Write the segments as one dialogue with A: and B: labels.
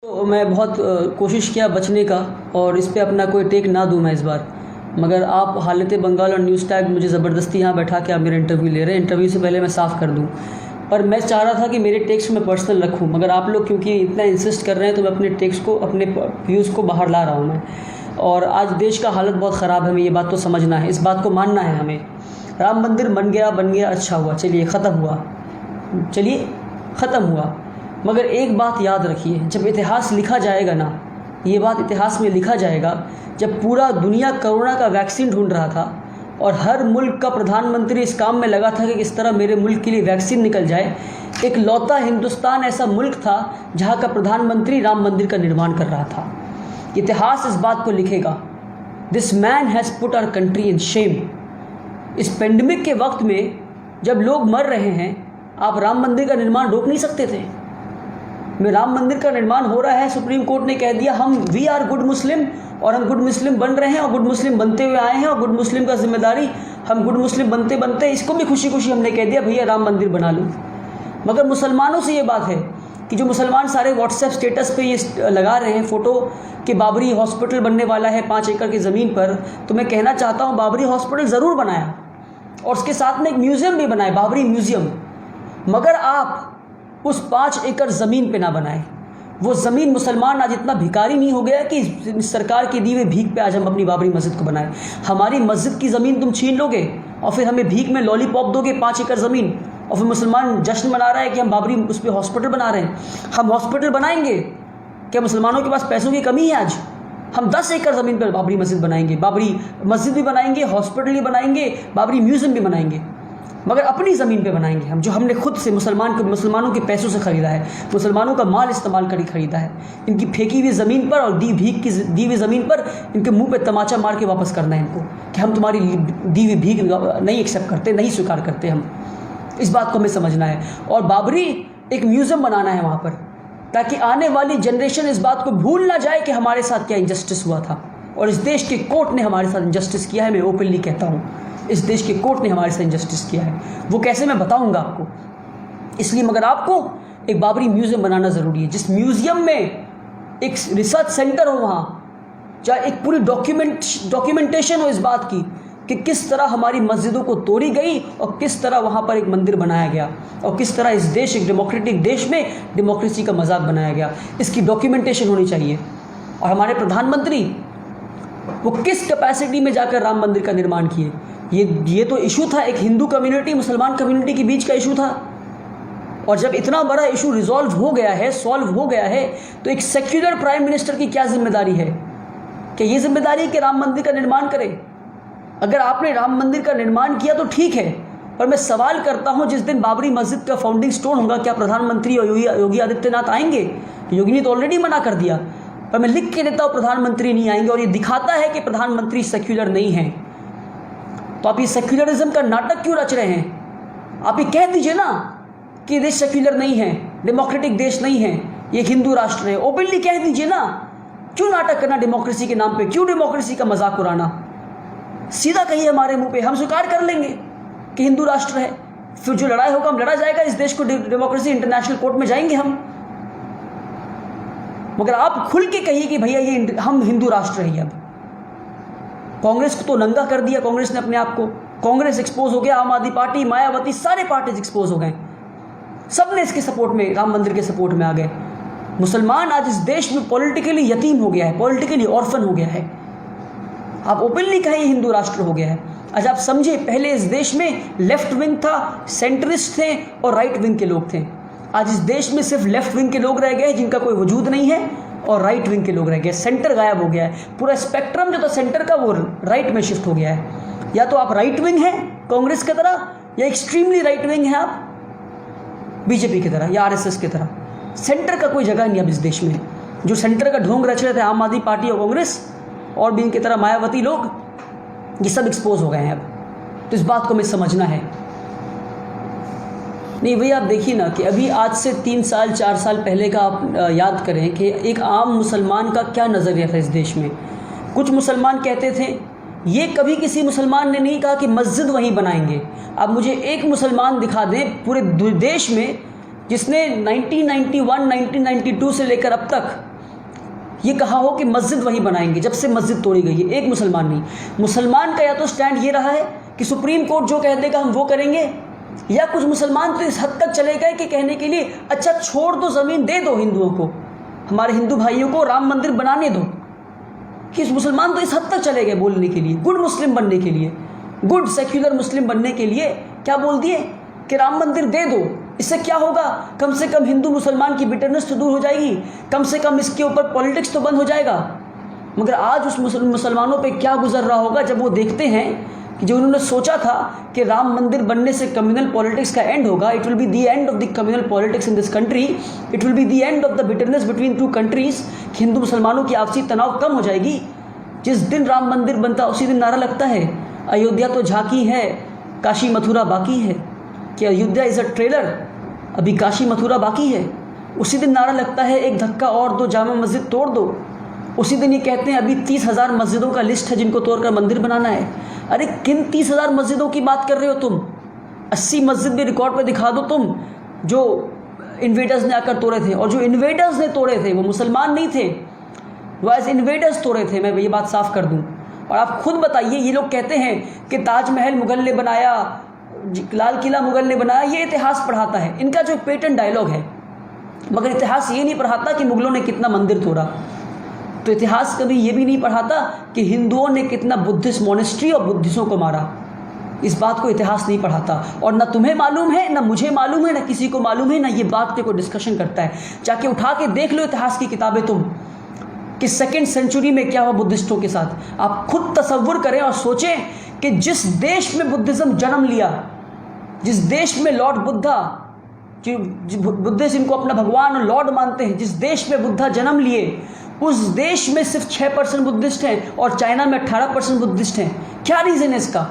A: तो मैं बहुत कोशिश किया बचने का और इस पे अपना कोई टेक ना दूं मैं इस बार, मगर आप हालत बंगाल और न्यूज़ टैग मुझे ज़बरदस्ती यहाँ बैठा के आप मेरा इंटरव्यू ले रहे हैं। इंटरव्यू से पहले मैं साफ़ कर दूं, पर मैं चाह रहा था कि मेरे टेक्स्ट में पर्सनल रखूं, मगर आप लोग क्योंकि इतना इंसिस्ट कर रहे हैं तो मैं अपने टेक्स्ट को, अपने व्यूज़ को बाहर ला रहा हूँ मैं। और आज देश का हालत बहुत ख़राब है, हमें ये बात तो समझना है, इस बात को मानना है हमें। राम मंदिर बन गया, अच्छा हुआ, चलिए ख़त्म हुआ, मगर एक बात याद रखिए, जब इतिहास लिखा जाएगा ना, ये बात इतिहास में लिखा जाएगा, जब पूरा दुनिया कोरोना का वैक्सीन ढूंढ रहा था और हर मुल्क का प्रधानमंत्री इस काम में लगा था कि किस तरह मेरे मुल्क के लिए वैक्सीन निकल जाए, एक लौता हिंदुस्तान ऐसा मुल्क था जहाँ का प्रधानमंत्री राम मंदिर का निर्माण कर रहा था। इतिहास इस बात को लिखेगा, this man has put our country in shame. इस पेंडेमिक के वक्त में जब लोग मर रहे हैं, आप राम मंदिर का निर्माण रोक नहीं सकते थे। में राम मंदिर का निर्माण हो रहा है, सुप्रीम कोर्ट ने कह दिया हम वी आर गुड मुस्लिम, और हम गुड मुस्लिम बन रहे हैं और गुड मुस्लिम बनते हुए आए हैं, और गुड मुस्लिम का जिम्मेदारी हम गुड मुस्लिम बनते बनते इसको भी खुशी खुशी हमने कह दिया भैया राम मंदिर बना लो। मगर मुसलमानों से ये बात है कि जो मुसलमान सारे व्हाट्सएप स्टेटस पे ये लगा रहे हैं फ़ोटो कि बाबरी हॉस्पिटल बनने वाला है 5 एकड़ की ज़मीन पर, तो मैं कहना चाहता हूँ बाबरी हॉस्पिटल ज़रूर बनाया और उसके साथ में एक म्यूज़ियम भी बनाए, बाबरी म्यूज़ियम, मगर आप उस 5 एकड़ ज़मीन पे ना बनाए। वो ज़मीन, मुसलमान आज इतना भिखारी नहीं हो गया कि सरकार की दी हुई भीख पे आज हम अपनी बाबरी मस्जिद को बनाए। हमारी मस्जिद की ज़मीन तुम छीन लोगे और फिर हमें भीख में लॉलीपॉप दोगे 5 एकड़ ज़मीन, और फिर मुसलमान जश्न मना रहा है कि हम बाबरी उस पर हॉस्पिटल बना रहे हैं। हम हॉस्पिटल बनाएंगे क्या? मुसलमानों के पास पैसों की कमी है आज? हम 10 एकड़ ज़मीन पर बाबरी मस्जिद बनाएंगे, बाबरी मस्जिद भी बनाएंगे, हॉस्पिटल भी बनाएंगे, बाबरी म्यूज़ियम भी बनाएंगे, मगर अपनी ज़मीन पे बनाएंगे हम, जो हमने खुद से मुसलमानों के पैसों से ख़रीदा है, मुसलमानों का माल इस्तेमाल कर ख़रीदा है। इनकी फेंकी हुई ज़मीन पर और दी हुई ज़मीन पर इनके मुंह पे तमाचा मार के वापस करना है इनको कि हम तुम्हारी दी हुई भीख नहीं एक्सेप्ट करते, नहीं स्वीकार करते हम। इस बात को हमें समझना है और बाबरी एक म्यूज़ियम बनाना है वहाँ पर, ताकि आने वाली जनरेशन इस बात को भूल ना जाए कि हमारे साथ क्या इंजस्टिस हुआ था। और इस देश के कोर्ट ने हमारे साथ इंजस्टिस किया है, मैं ओपनली कहता हूँ, इस देश के कोर्ट ने हमारे साथ इंजस्टिस किया है। वो कैसे मैं बताऊंगा आपको, इसलिए मगर आपको एक बाबरी म्यूज़ियम बनाना ज़रूरी है, जिस म्यूज़ियम में एक रिसर्च सेंटर हो, वहाँ चाहे एक पूरी डॉक्यूमेंटेशन हो इस बात की कि किस तरह हमारी मस्जिदों को तोड़ी गई और किस तरह वहाँ पर एक मंदिर बनाया गया और किस तरह इस देश, एक डेमोक्रेटिक देश में डेमोक्रेसी का मजाक बनाया गया। इसकी डॉक्यूमेंटेशन होनी चाहिए। और हमारे प्रधानमंत्री वो किस कैपेसिटी में जाकर राम मंदिर का निर्माण किए, ये तो इशू था, एक हिंदू कम्युनिटी मुसलमान कम्युनिटी के बीच का इशू था। और जब इतना बड़ा इशू सॉल्व हो गया है तो एक सेक्युलर प्राइम मिनिस्टर की क्या जिम्मेदारी है कि ये जिम्मेदारी है कि राम मंदिर का निर्माण करे। अगर आपने राम मंदिर का निर्माण किया तो ठीक है, पर मैं सवाल करता हूं जिस दिन बाबरी मस्जिद का फाउंडिंग स्टोन होगा, क्या प्रधानमंत्री और योगी आदित्यनाथ आएंगे? योगी ने तो ऑलरेडी मना कर दिया, पर मैं लिख के देता हूं प्रधानमंत्री नहीं आएंगे, और ये दिखाता है कि प्रधानमंत्री सेक्युलर नहीं है। तो आप ये सेक्युलरिज्म का नाटक क्यों रच रहे हैं? आप ये कह दीजिए ना कि देश सेक्युलर नहीं है, डेमोक्रेटिक देश नहीं है, ये हिंदू राष्ट्र है, ओपनली कह दीजिए ना। क्यों नाटक करना डेमोक्रेसी के नाम पे? क्यों डेमोक्रेसी का मजाक उड़ाना? सीधा कहिए हमारे मुंह पे, हम स्वीकार कर लेंगे कि हिंदू राष्ट्र है, फिर जो लड़ाई होगा हम लड़ा जाएगा, इस देश को डेमोक्रेसी इंटरनेशनल कोर्ट में जाएंगे हम। मगर आप खुल के कहिए कि भैया ये हम हिंदू राष्ट्र है। अब कांग्रेस को तो नंगा कर दिया कांग्रेस ने अपने आप को, कांग्रेस एक्सपोज हो गया, आम आदमी पार्टी, मायावती, सारे पार्टीज एक्सपोज हो गए, सब ने इसके सपोर्ट में, राम मंदिर के सपोर्ट में आ गए। मुसलमान आज इस देश में पॉलिटिकली यतीम हो गया है, पॉलिटिकली ऑर्फन हो गया है। आप ओपनली कहें हिंदू राष्ट्र हो गया है। आज आप समझे, पहले इस देश में लेफ्ट विंग था, सेंट्रिस्ट थे और राइट विंग के लोग थे। आज इस देश में सिर्फ लेफ्ट विंग के लोग रह गए जिनका कोई वजूद नहीं है, और राइट विंग के लोग रह गए, सेंटर गायब हो गया है। पूरा स्पेक्ट्रम जो था सेंटर का वो राइट में शिफ्ट हो गया है। या तो आप राइट विंग हैं कांग्रेस की तरह, या एक्सट्रीमली राइट विंग हैं आप बीजेपी की तरह या आरएसएस की तरह। सेंटर का कोई जगह नहीं अब इस देश में। जो सेंटर का ढोंग रच रहे थे आम आदमी पार्टी और कांग्रेस और भी इनकी तरह मायावती लोग, ये सब एक्सपोज हो गए हैं अब। तो इस बात को हमें समझना है। नहीं भैया, आप देखिए ना कि अभी आज से 3 साल 4 साल पहले का आप याद करें कि एक आम मुसलमान का क्या नज़रिया था इस देश में। कुछ मुसलमान कहते थे, ये कभी किसी मुसलमान ने नहीं कहा कि मस्जिद वहीं बनाएंगे। अब मुझे एक मुसलमान दिखा दें पूरे देश में जिसने 1991, 1992 से लेकर अब तक ये कहा हो कि मस्जिद वही बनाएंगे जब से मस्जिद तोड़ी गई है? एक मुसलमान नहीं। मुसलमान का या तो स्टैंड ये रहा है कि सुप्रीम कोर्ट जो कह देगा हम वो करेंगे, या कुछ मुसलमान तो इस हद तक चले गए कि कहने के लिए अच्छा छोड़ दो, ज़मीन दे दो हिंदुओं को, हमारे हिंदू भाइयों को राम मंदिर बनाने दो। कि मुसलमान तो इस हद तक चले गए बोलने के लिए, गुड मुस्लिम बनने के लिए, गुड सेक्युलर मुस्लिम बनने के लिए क्या बोल दिए कि राम मंदिर दे दो। इससे क्या होगा? कम से कम हिंदू मुसलमान की बिटरनेस तो दूर हो जाएगी, कम से कम इसके ऊपर पॉलिटिक्स तो बंद हो जाएगा। मगर आज उस मुसलमानों पे क्या गुजर रहा होगा जब वो देखते हैं कि जो उन्होंने सोचा था कि राम मंदिर बनने से कम्युनल पॉलिटिक्स का एंड होगा, it will be the end of the communal politics in this country, it will be the end of the bitterness between two countries, Hindu मुसलमानों की आपसी तनाव कम हो जाएगी। जिस दिन राम मंदिर बनता उसी दिन नारा लगता है अयोध्या तो झांकी है, काशी मथुरा बाकी है, कि अयोध्या इज़ अ ट्रेलर, अभी काशी मथुरा बाकी है। उसी दिन नारा लगता है एक धक्का और दो, जामा मस्जिद तोड़ दो। उसी दिन ये कहते हैं अभी 30,000 मस्जिदों का लिस्ट है जिनको तोड़कर मंदिर बनाना है। अरे किन 30,000 मस्जिदों की बात कर रहे हो तुम? 80 मस्जिद भी रिकॉर्ड पे दिखा दो तुम, जो इन्वेडर्स ने आकर तोड़े थे। और जो इन्वेडर्स ने तोड़े थे वो मुसलमान नहीं थे, वो एज इन्वेडर्स तोड़े थे। मैं ये बात साफ कर दूँ। और आप खुद बताइए, ये लोग कहते हैं कि ताजमहल मुगल ने बनाया, लाल किला मुगल ने बनाया, ये इतिहास पढ़ाता है, इनका जो पेटेंट डायलॉग है। मगर इतिहास ये नहीं पढ़ाता कि मुगलों ने कितना मंदिर तोड़ा। तो इतिहास कभी ये भी नहीं पढ़ाता कि हिंदुओं ने कितना बुद्धिस्ट मोनेस्ट्री और बुद्धिस्टों को मारा। इस बात को इतिहास नहीं पढ़ाता। और ना तुम्हें मालूम है, ना मुझे मालूम है, ना किसी को मालूम है, ना ये बात पे कोई डिस्कशन करता है। जाके उठा के देख लो इतिहास की किताबें तुम कि 2nd सेंचुरी में क्या हुआ बुद्धिस्टों के साथ। आप खुद तसव्वुर करें और सोचें कि जिस देश में बुद्धिज़्म जन्म लिया, जिस देश में लॉर्ड बुद्धा, जो बुद्धिस्ट इनको अपना भगवान और लॉर्ड मानते हैं, जिस देश में बुद्धा जन्म लिए, उस देश में सिर्फ 6% बुद्धिस्ट हैं और चाइना में 18% बुद्धिस्ट हैं। क्या रीज़न है इसका?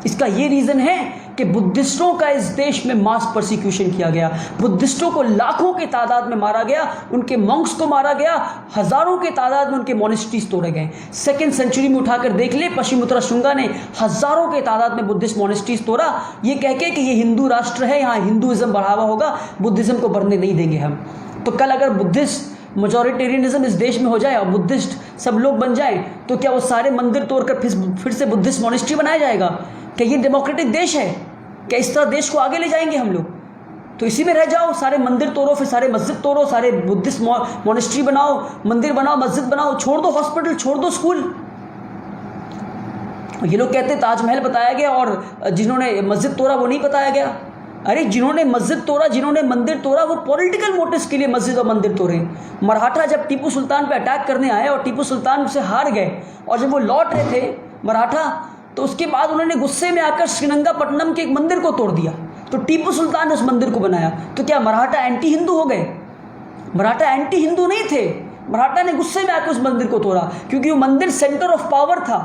A: इसका ये रीज़न है कि बुद्धिस्टों का इस देश में मास परसिक्यूशन किया गया। बुद्धिस्टों को लाखों की तादाद में मारा गया, उनके मॉन्क्स को मारा गया, हज़ारों की तादाद में उनके मोनेस्ट्रीज तोड़े गए। 2nd सेंचुरी में उठाकर देख ले, पश्चिमोत्तरा शुंगा ने हज़ारों की तादाद में बुद्धिस्ट मोनेस्ट्रीज तोड़ा, ये कह के कि ये हिंदू राष्ट्र है, यहाँ हिंदुइज्म बढ़ावा होगा, बुद्धिज़्म को बढ़ने नहीं देंगे हम। तो कल अगर बुद्धिस्ट मेजॉरिटेरियनिज्म इस देश में हो जाए और बुद्धिस्ट सब लोग बन जाएं, तो क्या वो सारे मंदिर तोड़कर फिर से बुद्धिस्ट मोनेस्ट्री बनाया जाएगा? क्या ये डेमोक्रेटिक देश है? क्या इस तरह देश को आगे ले जाएंगे हम लोग? तो इसी में रह जाओ, सारे मंदिर तोड़ो, फिर सारे मस्जिद तोड़ो, सारे बुद्धिस्ट मोनेस्ट्री बनाओ, मंदिर बनाओ, मस्जिद बनाओ, छोड़ दो हॉस्पिटल, छोड़ दो स्कूल। ये लोग कहते ताजमहल बताया गया और जिन्होंने मस्जिद तोड़ा वो नहीं बताया गया। अरे जिन्होंने मस्जिद तोड़ा, जिन्होंने मंदिर तोड़ा, वो पॉलिटिकल मोटिव्स के लिए मस्जिद और मंदिर तोड़े। मराठा जब टीपू सुल्तान पे अटैक करने आए और टीपू सुल्तान से हार गए, और जब वो लौट रहे थे मराठा, तो उसके बाद उन्होंने गुस्से में आकर श्रीरंगापट्टनम के एक मंदिर को तोड़ दिया। तो टीपू सुल्तान ने उस मंदिर को बनाया। तो क्या मराठा एंटी हिंदू हो गए? मराठा एंटी हिंदू नहीं थे। मराठा ने गुस्से में आकर उस मंदिर को तोड़ा क्योंकि वो मंदिर सेंटर ऑफ पावर था।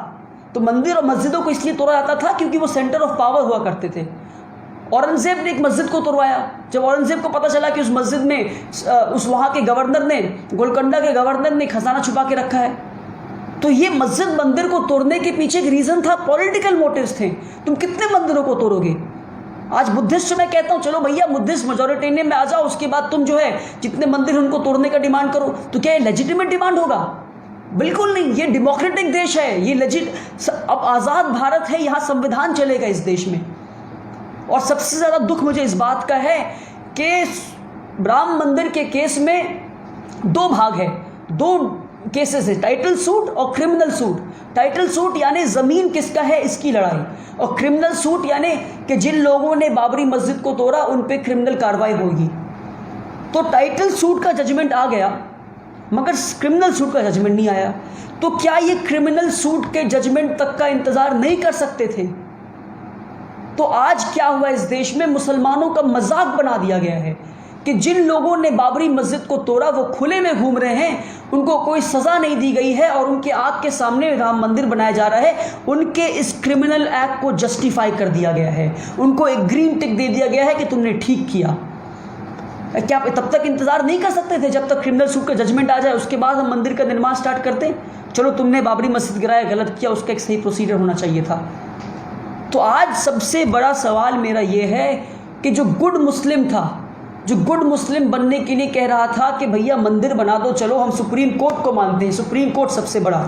A: तो मंदिर और मस्जिदों को इसलिए तोड़ा जाता था क्योंकि वो सेंटर ऑफ पावर हुआ करते थे। औरंगजेब ने एक मस्जिद को तोड़वाया। जब औरंगजेब को पता चला कि उस मस्जिद में उस वहाँ के गवर्नर ने, गोलकोंडा के गवर्नर ने खजाना छुपा के रखा है, तो ये मस्जिद मंदिर को तोड़ने के पीछे एक रीज़न था, पॉलिटिकल मोटिव्स थे। तुम कितने मंदिरों को तोड़ोगे? आज बुद्धिस्ट मैं कहता हूँ चलो भैया बुद्धिस्ट मेजॉरिटेरियन में आ जाओ, उसके बाद तुम जो है जितने मंदिर उनको तोड़ने का डिमांड करो, तो क्या ये लेजिटिमेट डिमांड होगा? बिल्कुल नहीं। ये डेमोक्रेटिक देश है, ये अब आज़ाद भारत है, यहाँ संविधान चलेगा इस देश में। और सबसे ज़्यादा दुख मुझे इस बात का है कि राम मंदिर के केस में 2 भाग है, 2 केसेस है, टाइटल सूट और क्रिमिनल सूट। टाइटल सूट यानी ज़मीन किसका है इसकी लड़ाई, और क्रिमिनल सूट यानी कि जिन लोगों ने बाबरी मस्जिद को तोड़ा उन पे क्रिमिनल कार्रवाई होगी। तो टाइटल सूट का जजमेंट आ गया मगर क्रिमिनल सूट का जजमेंट नहीं आया। तो क्या ये क्रिमिनल सूट के जजमेंट तक का इंतज़ार नहीं कर सकते थे? तो आज क्या हुआ इस देश में, मुसलमानों का मजाक बना दिया गया है कि जिन लोगों ने बाबरी मस्जिद को तोड़ा वो खुले में घूम रहे हैं, उनको कोई सज़ा नहीं दी गई है और उनके आँख के सामने राम मंदिर बनाया जा रहा है। उनके इस क्रिमिनल एक्ट को जस्टिफाई कर दिया गया है, उनको एक ग्रीन टिक दे दिया गया है कि तुमने ठीक किया। क्या तब तक इंतज़ार नहीं कर सकते थे जब तक क्रिमिनल सूट का जजमेंट आ जाए, उसके बाद हम मंदिर का निर्माण स्टार्ट करते? चलो तुमने बाबरी मस्जिद गिराया, गलत किया, उसका एक सही प्रोसीजर होना चाहिए था। तो आज सबसे बड़ा सवाल मेरा ये है कि जो गुड मुस्लिम था, जो गुड मुस्लिम बनने के लिए कह रहा था कि भैया मंदिर बना दो, चलो हम सुप्रीम कोर्ट को मानते हैं, सुप्रीम कोर्ट सबसे बड़ा,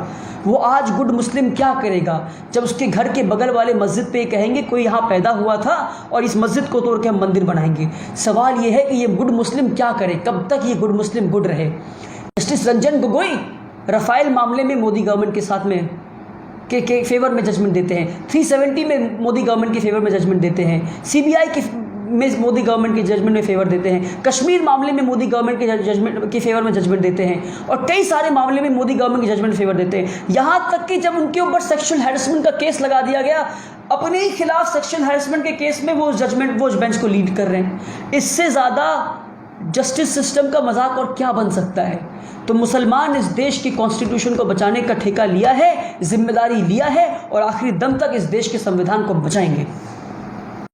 A: वो आज गुड मुस्लिम क्या करेगा जब उसके घर के बगल वाले मस्जिद पे कहेंगे कोई यहाँ पैदा हुआ था और इस मस्जिद को तोड़ के हम मंदिर बनाएंगे। सवाल ये है कि ये गुड मुस्लिम क्या करे, कब तक ये गुड मुस्लिम गुड रहे। जस्टिस रंजन गोगोई राफेल मामले में मोदी गवर्नमेंट के साथ में के फेवर में जजमेंट देते हैं, 370 में मोदी गवर्नमेंट के फेवर में जजमेंट देते हैं, सीबीआई के में मोदी गवर्नमेंट के जजमेंट में फेवर देते हैं, कश्मीर मामले में मोदी गवर्नमेंट के जजमेंट के फेवर में जजमेंट देते हैं, और कई सारे मामले में मोदी गवर्नमेंट के जजमेंट फेवर देते हैं। यहाँ तक कि जब उनके ऊपर सेक्सुअल हैरेसमेंट का केस लगा दिया गया, अपने ही खिलाफ सेक्सुअल हैरेसमेंट के केस में वो बेंच को लीड कर रहे हैं। इससे ज़्यादा जस्टिस सिस्टम का मजाक और क्या बन सकता है। तो मुसलमान इस देश की कॉन्स्टिट्यूशन को बचाने का ठेका लिया है, जिम्मेदारी लिया है, और आखिरी दम तक इस देश के संविधान को बचाएंगे।